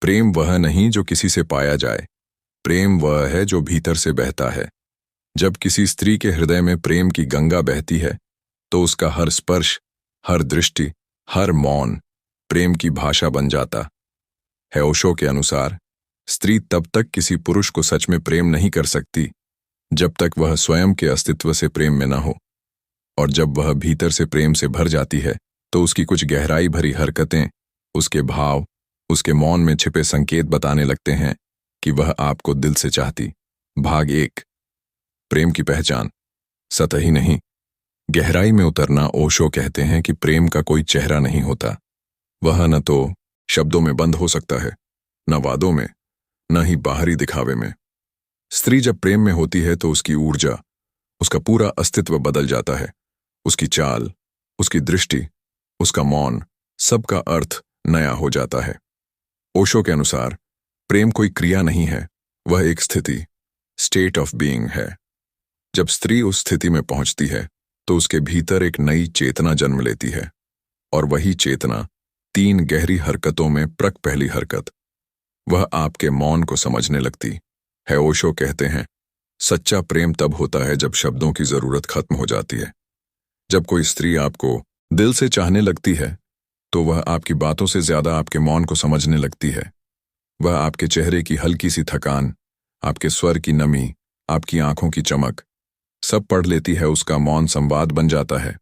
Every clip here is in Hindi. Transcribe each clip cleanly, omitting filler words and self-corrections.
प्रेम वह नहीं जो किसी से पाया जाए, प्रेम वह है जो भीतर से बहता है। जब किसी स्त्री के हृदय में प्रेम की गंगा बहती है, तो उसका हर स्पर्श, हर दृष्टि, हर मौन प्रेम की भाषा बन जाता है। ओशो के अनुसार स्त्री तब तक किसी पुरुष को सच में प्रेम नहीं कर सकती जब तक वह स्वयं के अस्तित्व से प्रेम में न हो, और जब वह भीतर से प्रेम से भर जाती है तो उसकी कुछ गहराई भरी हरकतें, उसके भाव, उसके मौन में छिपे संकेत बताने लगते हैं कि वह आपको दिल से चाहती। भाग 1। प्रेम की पहचान। सतही नहीं, गहराई में उतरना। ओशो कहते हैं कि प्रेम का कोई चेहरा नहीं होता। वह न तो शब्दों में बंद हो सकता है, न वादों में, न ही बाहरी दिखावे में। स्त्री जब प्रेम में होती है तो उसकी ऊर्जा, उसका पूरा अस्तित्व बदल जाता है। उसकी चाल, उसकी दृष्टि, उसका मौन, सबका अर्थ नया हो जाता है। ओशो के अनुसार प्रेम कोई क्रिया नहीं है, वह एक स्थिति, स्टेट ऑफ बीइंग है। जब स्त्री उस स्थिति में पहुंचती है तो उसके भीतर एक नई चेतना जन्म लेती है, और वही चेतना 3 गहरी हरकतों में पहली हरकत, वह आपके मौन को समझने लगती है। ओशो कहते हैं, सच्चा प्रेम तब होता है जब शब्दों की जरूरत खत्म हो जाती है। जब कोई स्त्री आपको दिल से चाहने लगती है तो वह आपकी बातों से ज्यादा आपके मौन को समझने लगती है। वह आपके चेहरे की हल्की सी थकान, आपके स्वर की नमी, आपकी आंखों की चमक, सब पढ़ लेती है। उसका मौन संवाद बन जाता है।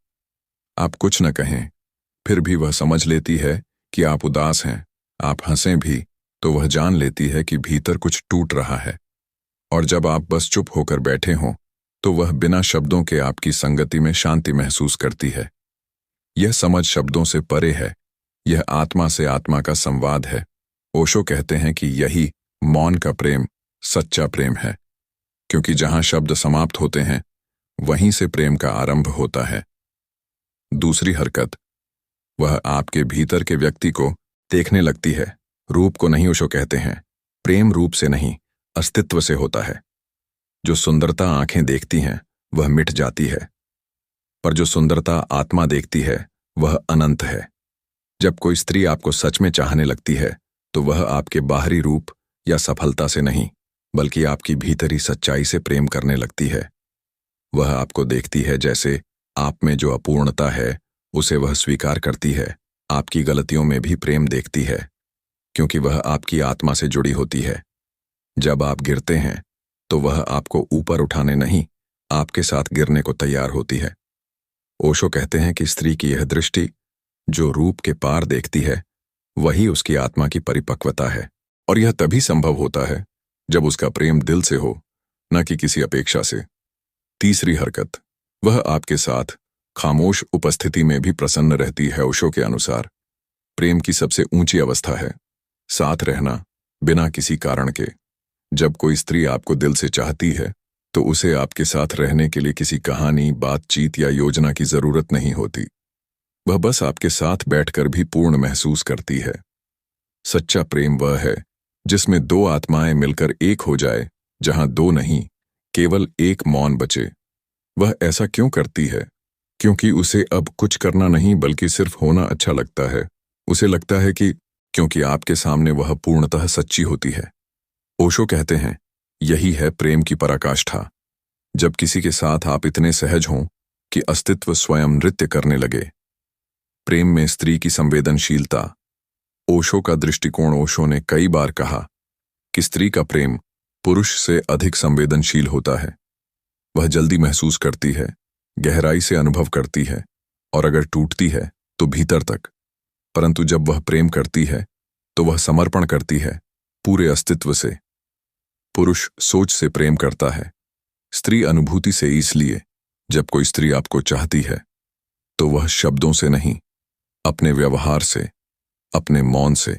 आप कुछ न कहें, फिर भी वह समझ लेती है कि आप उदास हैं। आप हंसें भी तो वह जान लेती है कि भीतर कुछ टूट रहा है। और जब आप बस चुप होकर बैठे हों तो वह बिना शब्दों के आपकी संगति में शांति महसूस करती है। यह समझ शब्दों से परे है, यह आत्मा से आत्मा का संवाद है। ओशो कहते हैं कि यही मौन का प्रेम सच्चा प्रेम है, क्योंकि जहां शब्द समाप्त होते हैं वहीं से प्रेम का आरंभ होता है। दूसरी हरकत, वह आपके भीतर के व्यक्ति को देखने लगती है, रूप को नहीं। ओशो कहते हैं, प्रेम रूप से नहीं, अस्तित्व से होता है। जो सुंदरता आंखें देखती हैं वह मिट जाती है, पर जो सुंदरता आत्मा देखती है वह अनंत है। जब कोई स्त्री आपको सच में चाहने लगती है तो वह आपके बाहरी रूप या सफलता से नहीं, बल्कि आपकी भीतरी सच्चाई से प्रेम करने लगती है। वह आपको देखती है जैसे आप में जो अपूर्णता है उसे वह स्वीकार करती है। आपकी गलतियों में भी प्रेम देखती है, क्योंकि वह आपकी आत्मा से जुड़ी होती है। जब आप गिरते हैं तो वह आपको ऊपर उठाने नहीं, आपके साथ गिरने को तैयार होती है। ओशो कहते हैं कि स्त्री की यह दृष्टि, जो रूप के पार देखती है, वही उसकी आत्मा की परिपक्वता है। और यह तभी संभव होता है जब उसका प्रेम दिल से हो, न कि किसी अपेक्षा से। तीसरी हरकत, वह आपके साथ खामोश उपस्थिति में भी प्रसन्न रहती है। ओशो के अनुसार प्रेम की सबसे ऊंची अवस्था है साथ रहना बिना किसी कारण के। जब कोई स्त्री आपको दिल से चाहती है तो उसे आपके साथ रहने के लिए किसी कहानी, बातचीत या योजना की जरूरत नहीं होती। वह बस आपके साथ बैठकर भी पूर्ण महसूस करती है। सच्चा प्रेम वह है जिसमें 2 आत्माएं मिलकर एक हो जाए, जहां 2 नहीं, केवल एक मौन बचे। वह ऐसा क्यों करती है? क्योंकि उसे अब कुछ करना नहीं बल्कि सिर्फ होना अच्छा लगता है। उसे लगता है कि क्योंकि आपके सामने वह पूर्णतः सच्ची होती है। ओशो कहते हैं, यही है प्रेम की पराकाष्ठा। जब किसी के साथ आप इतने सहज हों कि अस्तित्व स्वयं नृत्य करने लगे। प्रेम में स्त्री की संवेदनशीलता। ओशो का दृष्टिकोण। ओशो ने कई बार कहा कि स्त्री का प्रेम पुरुष से अधिक संवेदनशील होता है। वह जल्दी महसूस करती है, गहराई से अनुभव करती है, और अगर टूटती है तो भीतर तक। परंतु जब वह प्रेम करती है तो वह समर्पण करती है, पूरे अस्तित्व से। पुरुष सोच से प्रेम करता है, स्त्री अनुभूति से। इसलिए जब कोई स्त्री आपको चाहती है तो वह शब्दों से नहीं, अपने व्यवहार से, अपने मौन से,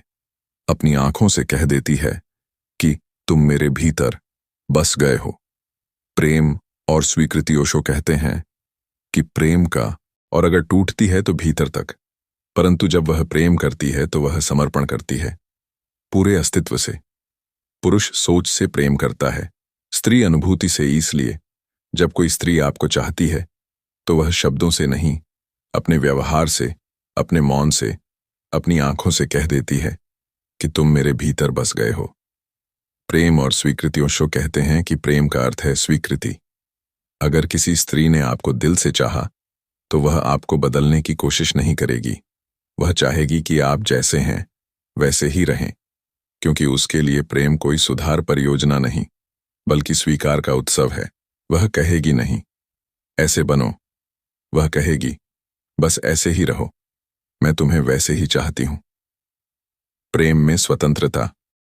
अपनी आंखों से कह देती है कि तुम मेरे भीतर बस गए हो। प्रेम और स्वीकृति। ओशो कहते हैं कि प्रेम का, और अगर टूटती है तो भीतर तक, परंतु जब वह प्रेम करती है तो वह समर्पण करती है, पूरे अस्तित्व से। पुरुष सोच से प्रेम करता है, स्त्री अनुभूति से। इसलिए जब कोई स्त्री आपको चाहती है तो वह शब्दों से नहीं, अपने व्यवहार से, अपने मौन से, अपनी आंखों से कह देती है कि तुम मेरे भीतर बस गए हो। प्रेम और स्वीकृति ओशो कहते हैं कि प्रेम का अर्थ है स्वीकृति। अगर किसी स्त्री ने आपको दिल से चाहा, तो वह आपको बदलने की कोशिश नहीं करेगी। वह चाहेगी कि आप जैसे हैं वैसे ही रहें, क्योंकि उसके लिए प्रेम कोई सुधार परियोजना नहीं, बल्कि स्वीकार का उत्सव है। वह कहेगी नहीं, ऐसे बनो। वह कहेगी, बस ऐसे ही रहो, मैं तुम्हें वैसे ही चाहती हूं। प्रेम में स्वतंत्रता।